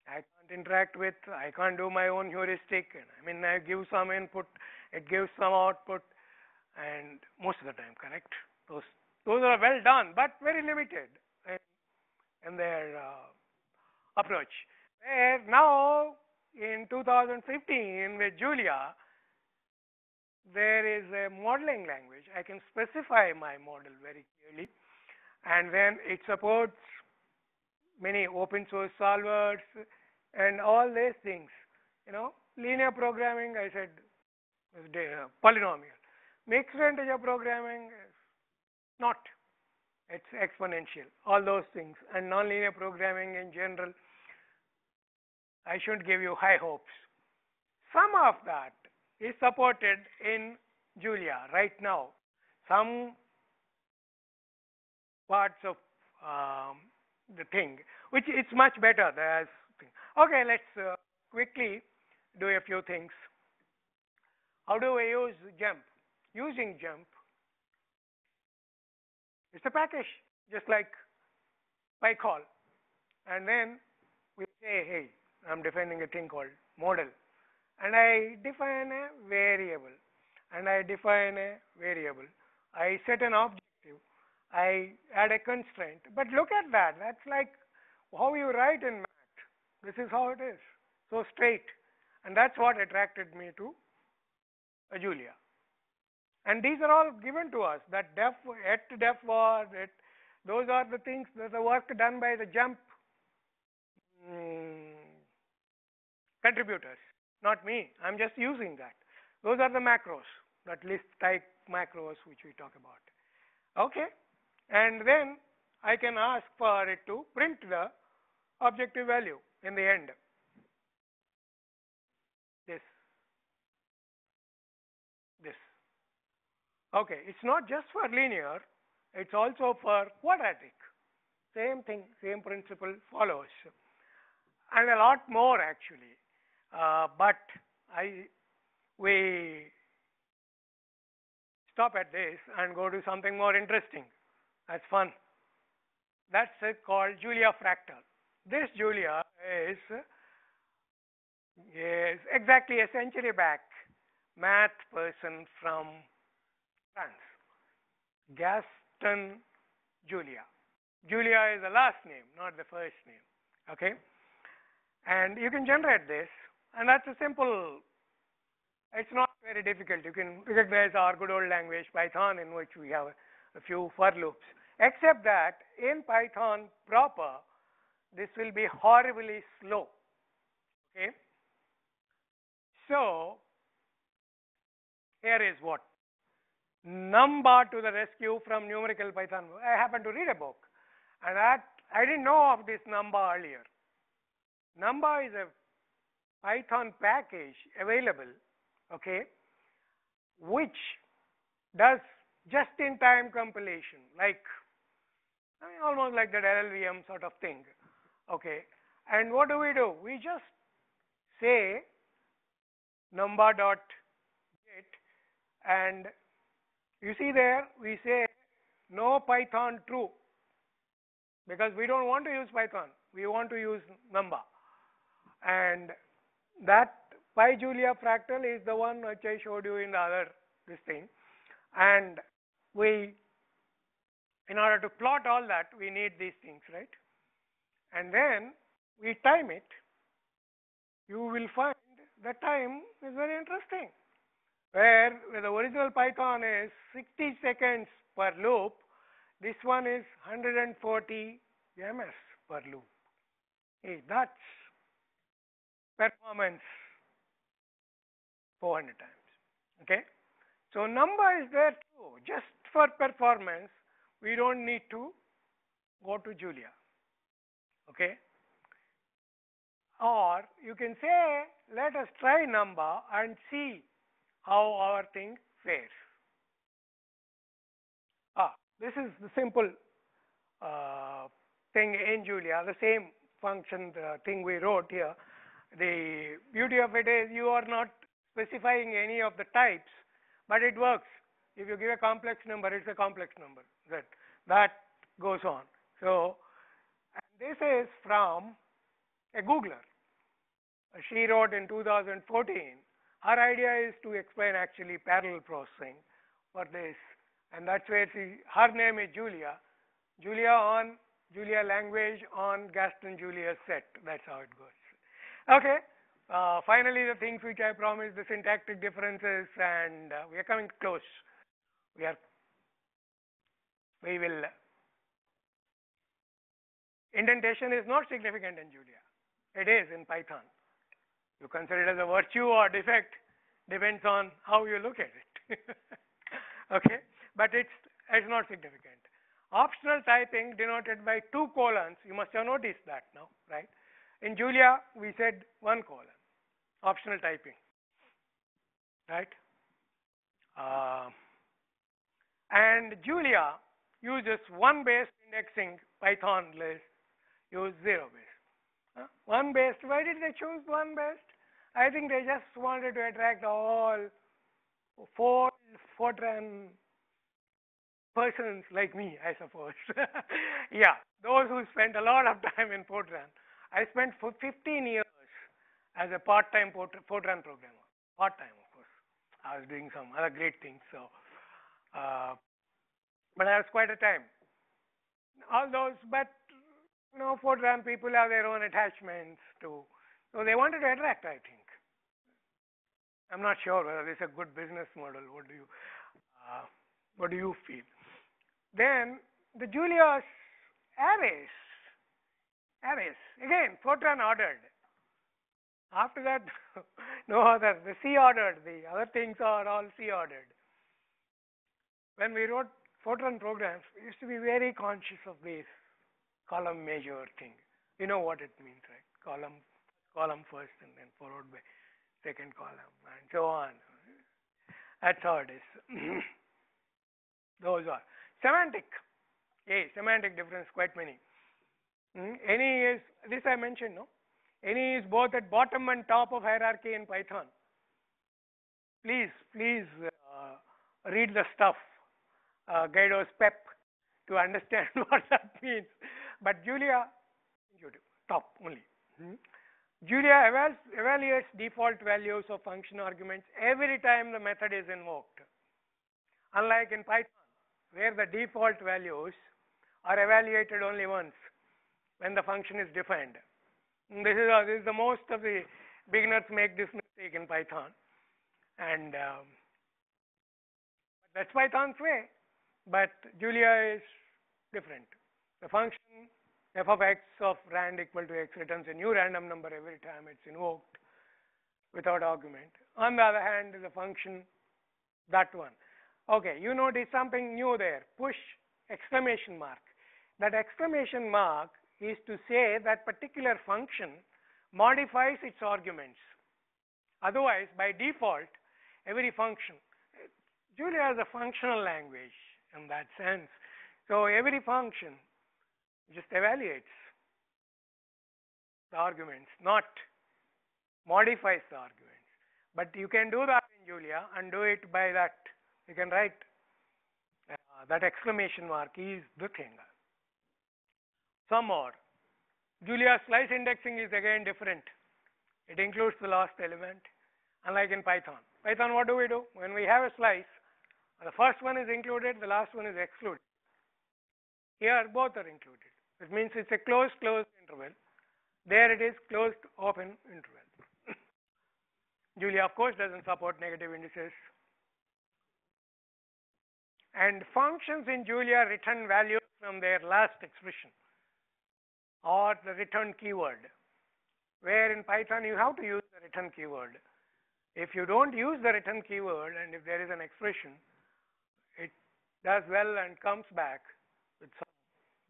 I can't interact with, I can't do my own heuristic. And I mean, I give some input, it gives some output, and most of the time correct. Those are well done, but very limited in their approach. Where now, in 2015, with Julia, there is a modeling language. I can specify my model very clearly, and then it supports many open source solvers and all these things. You know, linear programming, I said, is polynomial. Mixed integer programming is not. It's exponential. All those things. And nonlinear programming in general, I shouldn't give you high hopes. Some of that is supported in Julia right now. Some parts of the thing, which it's much better. Okay, let's quickly do a few things. How do we use jump? Using jump, it's a package, just like PyCall. And then we say, hey, I'm defining a thing called model. And I define a variable. And I define a variable. I set an objective. I add a constraint. But look at that. That's like how you write in math. This is how it is. So straight. And that's what attracted me to Julia. And these are all given to us. That def var, those are the things, the work done by the jump contributors, not me. I'm just using that. Those are the macros, that list type macros which we talk about. Okay, and then I can ask for it to print the objective value in the end. This. Okay, it's not just for linear, it's also for quadratic. Same thing, same principle follows. And a lot more actually. But we stop at this and go to something more interesting. That's fun. That's called Julia fractal. This Julia is exactly a century back math person from France, Gaston Julia. Julia is the last name, not the first name. Okay, and you can generate this, and that's a simple. It's not very difficult. You can recognize our good old language Python, in which we have a few for loops. Except that in Python proper, this will be horribly slow. Okay, so here is what. Number to the rescue from numerical Python. I happened to read a book, and I didn't know of this number earlier. Number is a Python package available, okay, which does just-in-time compilation, like almost like that LLVM sort of thing, okay. And what do? We just say number.get, and you see there, we say no Python true, because we don't want to use Python. We want to use number. And that PyJulia fractal is the one which I showed you in the other this thing. And we, in order to plot all that, we need these things, right? And then we time it. You will find the time is very interesting. Where the original Python is 60 seconds per loop, this one is 140 ms per loop. Hey, that's performance 400 times. Okay, so number is there too. Just for performance, we don't need to go to Julia. Okay, or you can say, let us try number and see how our thing fares. This is the simple thing in Julia, the same function, the thing we wrote here. The beauty of it is you are not specifying any of the types, but it works. If you give a complex number, it's a complex number. That goes on. So, and this is from a Googler. She wrote in 2014. Her idea is to explain actually parallel processing for this, and that's where her name is Julia. Julia language on Gaston Julia set. That's how it goes. Okay. Finally, the things which I promised, the syntactic differences, and we are coming close. We will. Indentation is not significant in Julia. It is in Python. You consider it as a virtue or defect, depends on how you look at it. Okay, but it's not significant. Optional typing denoted by 2 colons. You must have noticed that now, right? In Julia, we said 1 colon. Optional typing, right? And Julia uses 1 based indexing. Python list use 0 based. 1 based. Why did they choose 1 based? I think they just wanted to attract all FORTRAN persons like me, I suppose. Yeah, those who spent a lot of time in FORTRAN. I spent for 15 years as a part-time FORTRAN programmer. Part-time, of course. I was doing some other great things. So, but I was quite a time. All those, but you know, FORTRAN people have their own attachments to. So they wanted to attract, I think. I'm not sure whether this is a good business model. What do you feel? Then the Julia's arrays. Again, FORTRAN ordered. After that, no other. The C ordered. The other things are all C ordered. When we wrote FORTRAN programs, we used to be very conscious of this column measure thing. You know what it means, right? Column first and then followed by second column and so on. That's how it is. Those are. Semantic. Semantic difference, quite many. Any is, this I mentioned, no? Any is both at bottom and top of hierarchy in Python. Please read the stuff, Guido's PEP, to understand what that means. But Julia, top only. Julia evaluates default values of function arguments every time the method is invoked. Unlike in Python, where the default values are evaluated only once when the function is defined. This is the most of the beginners make this mistake in Python, and that's Python's way. But Julia is different. The function f of x of rand equal to x returns a new random number every time it's invoked without argument. On the other hand, the function, that one. Okay, you notice something new there. Push exclamation mark. That exclamation mark is to say that particular function modifies its arguments. Otherwise, by default, every function, Julia is a functional language in that sense. So every function just evaluates the arguments, not modifies the arguments. But you can do that in Julia and do it by that. You can write that exclamation mark is the thing. Some more. Julia slice indexing is again different. It includes the last element, unlike in Python. Python, what do? When we have a slice, the first one is included, the last one is excluded. Here, both are included. It means it's a closed interval. There it is closed open interval. Julia, of course, doesn't support negative indices. And functions in Julia return values from their last expression or the return keyword, where in Python you have to use the return keyword. If you don't use the return keyword and if there is an expression, it does well and comes back with some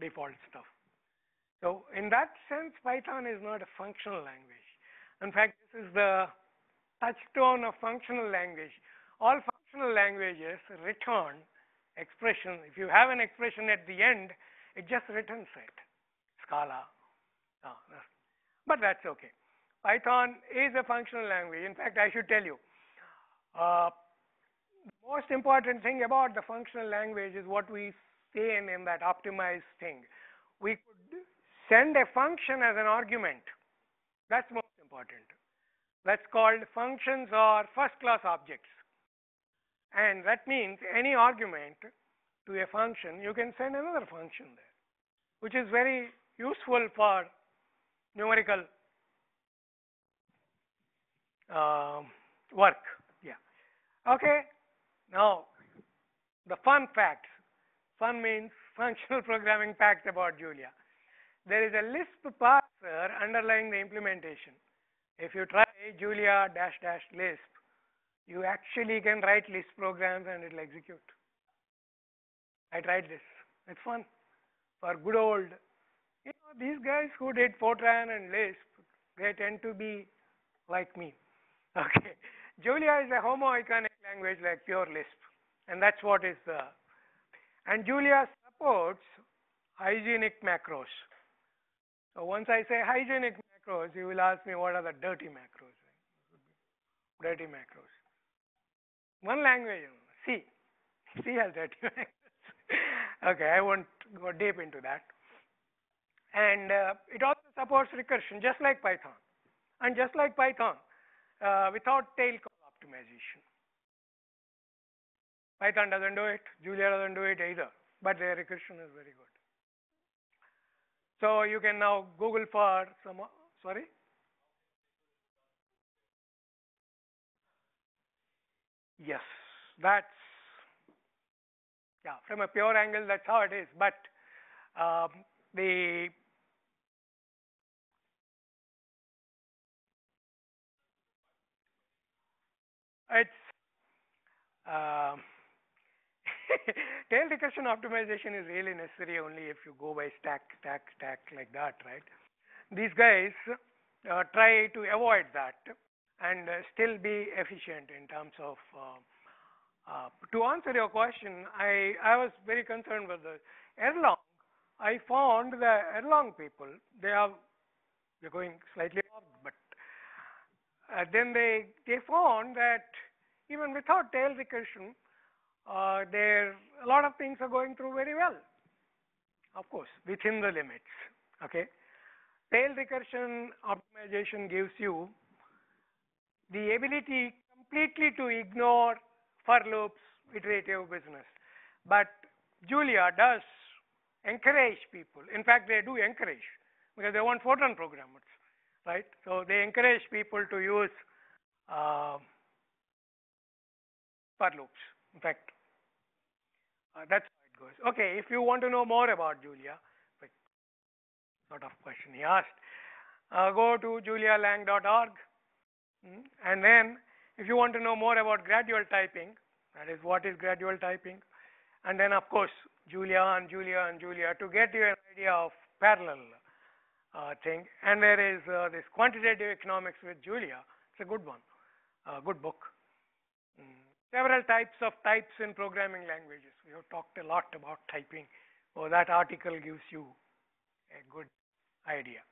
default stuff. So in that sense, Python is not a functional language. In fact, this is the touchstone of functional language. All functional languages return expression. If you have an expression at the end, it just returns it. Scala. But that's okay. Python is a functional language. In fact, I should tell you, the most important thing about the functional language is what we say in that optimized thing. We could send a function as an argument. That's most important. That's called functions or first-class objects. And that means any argument to a function, you can send another function there, which is very useful for numerical work. Yeah. Okay. Now, the fun facts. Fun means functional programming facts about Julia. There is a Lisp parser underlying the implementation. If you try Julia -- Lisp, you actually can write Lisp programs and it will execute. I tried this. It's fun. For good old, these guys who did FORTRAN and Lisp, they tend to be like me. Okay. Julia is a homoiconic language like pure Lisp. And that's what is the... And Julia supports hygienic macros. So once I say hygienic macros, you will ask me what are the dirty macros. Dirty macros. One language, C. C has dirty macros. Okay, I won't go deep into that. And it also supports recursion, just like Python. And just like Python, without tail call optimization. Python doesn't do it, Julia doesn't do it either, but their recursion is very good. So you can now Google for some, sorry? Yes, that's, yeah, from a pure angle, that's how it is. But it's tail recursion optimization is really necessary only if you go by stack like that, right? These guys try to avoid that and still be efficient in terms of. To answer your question, I was very concerned with the Erlang. I found the Erlang people, they're going slightly off, but then they found that even without tail recursion, there a lot of things are going through very well. Of course, within the limits. Okay, tail recursion optimization gives you the ability completely to ignore for loops, iterative business. But Julia does encourage people. In fact, they do encourage because they want FORTRAN programmers, right? So they encourage people to use for loops. In fact, that's how it goes. Okay, if you want to know more about Julia, quick sort of question he asked, go to julialang.org. And then if you want to know more about gradual typing, that is what is gradual typing, and then of course Julia and Julia and Julia to get you an idea of parallel thing. And there is this quantitative economics with Julia. It's a good one, good book. Several types in programming languages. We have talked a lot about typing. So that article gives you a good idea.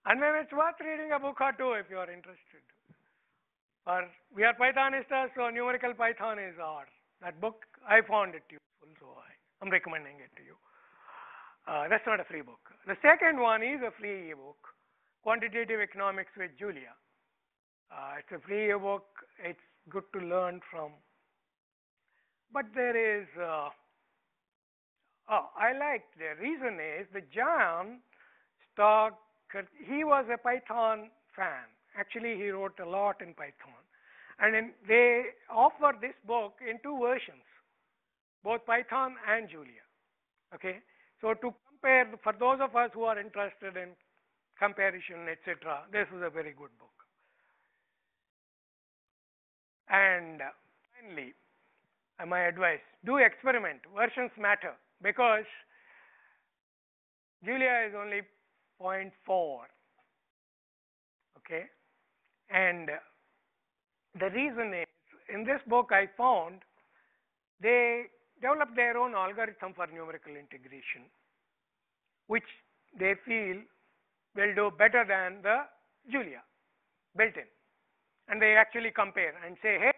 And then it's worth reading a book or two if you are interested. We are Pythonistas, so Numerical Python is that book. I found it useful, so I'm recommending it to you. That's not a free book. The second one is a free ebook, Quantitative Economics with Julia. It's a free ebook. It's good to learn from. But there is, I like the reason is the John Stock, he was a Python fan. Actually, he wrote a lot in Python. And they offer this book in two versions, both Python and Julia. Okay? So to compare, for those of us who are interested in comparison, etc., this is a very good book. And finally, my advice, do experiment. Versions matter because Julia is only 0.4. Okay? And the reason is, in this book I found, they developed their own algorithm for numerical integration, which they feel will do better than the Julia, built in. And they actually compare and say, hey,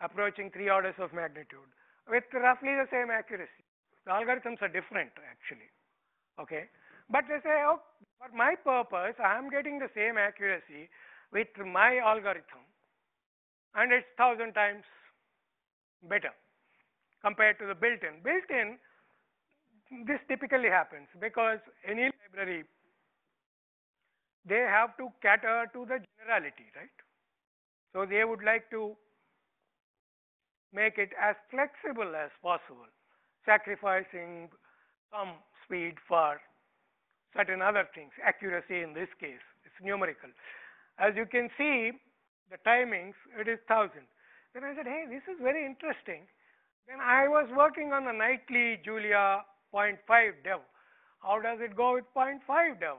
approaching 3 orders of magnitude with roughly the same accuracy. The algorithms are different actually, okay? But they say, oh, for my purpose, I am getting the same accuracy with my algorithm, and it's 1,000 times better compared to the built-in. Built-in, this typically happens because any library, they have to cater to the generality, right? So they would like to make it as flexible as possible, sacrificing some speed for certain other things, accuracy in this case, it's numerical. As you can see, the timings, it is 1,000. Then I said, hey, this is very interesting. Then I was working on a nightly Julia 0.5 dev. How does it go with 0.5 dev?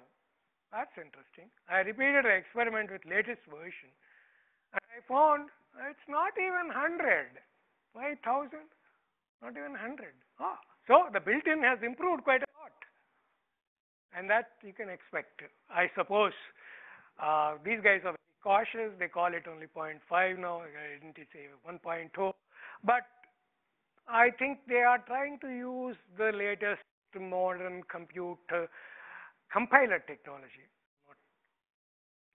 That's interesting. I repeated the experiment with latest version, and I found it's not even 100. Why 1,000? Not even 100. Ah, so the built-in has improved quite a lot. And that you can expect. I suppose these guys are very cautious. They call it only 0.5 now. I didn't say 1.2. But I think they are trying to use the latest modern computer compiler technology.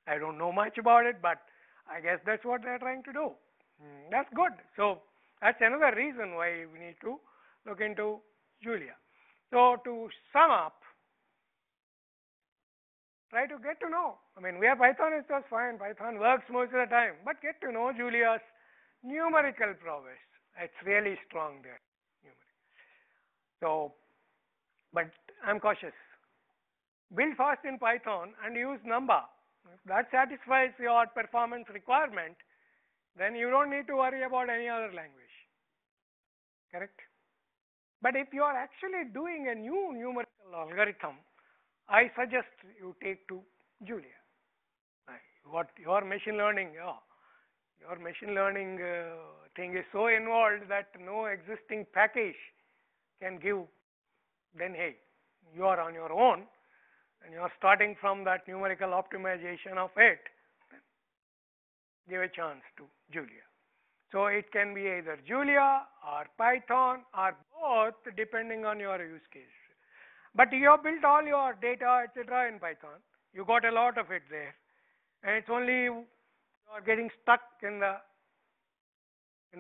I don't know much about it, but I guess that's what they're trying to do. That's good. So that's another reason why we need to look into Julia. So to sum up, try to get to know. I mean, we are Pythonistas, fine. Python works most of the time, but get to know Julia's numerical prowess. It's really strong there. So, but I'm cautious. Build fast in Python and use Number. If that satisfies your performance requirement, then you don't need to worry about any other language. Correct? But if you are actually doing a new numerical algorithm, I suggest you take to Julia. What your machine learning, thing is so involved that no existing package can give. Then hey, you are on your own, and you are starting from that numerical optimization of it. Give a chance to Julia. So it can be either Julia or Python or both, depending on your use case. But you have built all your data, etc., in Python. You got a lot of it there, and it's only you are getting stuck in the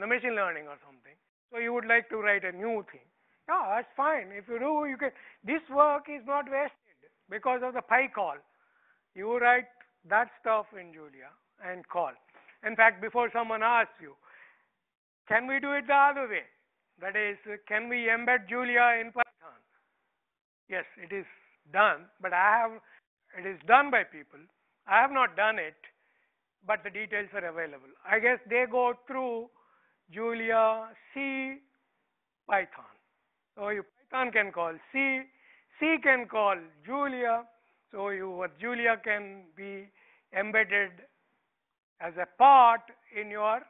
machine learning or something. So you would like to write a new thing. Yeah, that's fine. If you do, you can. This work is not wasted because of the PyCall. You write that stuff in Julia and call. In fact, before someone asks you, can we do it the other way? That is, can we embed Julia in Python? Yes, it is done, but it is done by people. I have not done it, but the details are available. I guess they go through Julia, C, Python. So Python can call C, C can call Julia. So Julia can be embedded as a part in your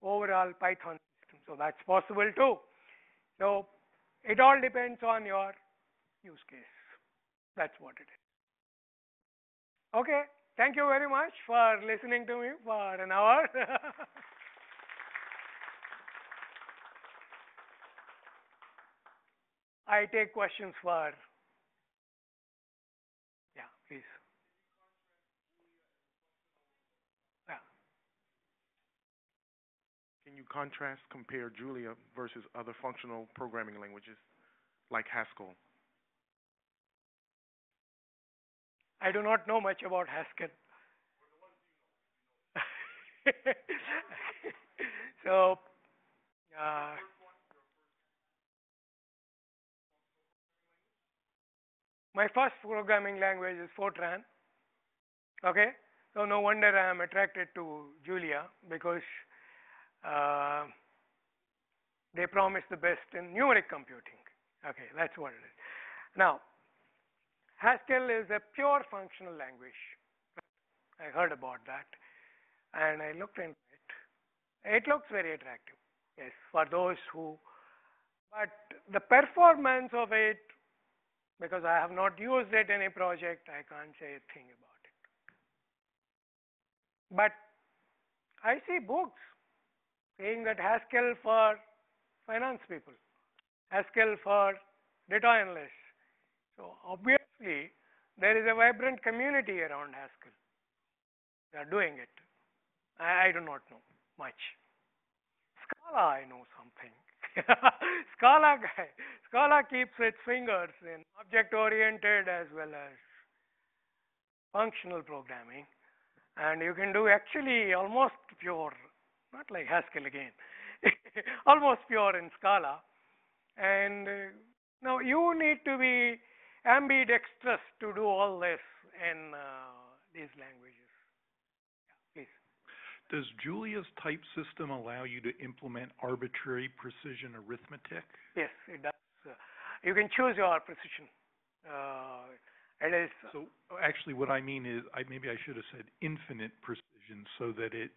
overall Python system. So that's possible too. So it all depends on your use case. That's what it is. Okay, thank you very much for listening to me for an hour. I take questions for, yeah, please. Yeah. Can you compare Julia versus other functional programming languages like Haskell? I do not know much about Haskell. So, my first programming language is FORTRAN. Okay, so no wonder I am attracted to Julia, because they promise the best in numeric computing. Okay, that's what it is. Now, Haskell is a pure functional language. I heard about that, and I looked into it. It looks very attractive, yes, for those who, but the performance of it, because I have not used it in a project, I can't say a thing about it. But I see books saying that Haskell for finance people, Haskell for data analysts. So obviously, there is a vibrant community around Haskell. They are doing it. I do not know much. Scala, I know something. Scala keeps its fingers in object-oriented as well as functional programming, and you can do actually almost pure, not like Haskell again, almost pure in Scala. And now you need to be ambidextrous to do all this in these languages. Yeah, please. Does Julia's type system allow you to implement arbitrary precision arithmetic? Yes, it does. You can choose your precision. It is. So actually what I mean is, maybe I should have said infinite precision, so that it,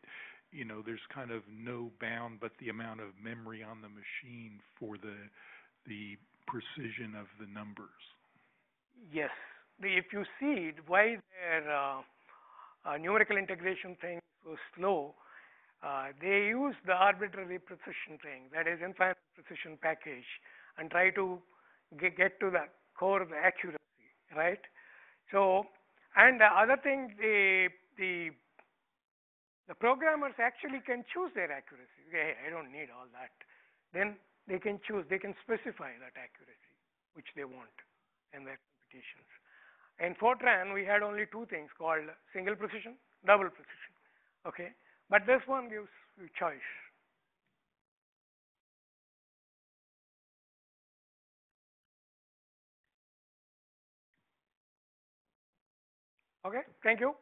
there's kind of no bound but the amount of memory on the machine for the precision of the numbers. Yes. If you see why their numerical integration thing so slow, they use the arbitrary precision thing, that is infinite precision package, and try to get to the core of the accuracy, right? So, and the other thing, the programmers actually can choose their accuracy. Hey, I don't need all that. Then they can choose, they can specify that accuracy which they want in their computations. In FORTRAN, we had only two things called single precision, double precision. Okay, but this one gives you choice. Okay, thank you.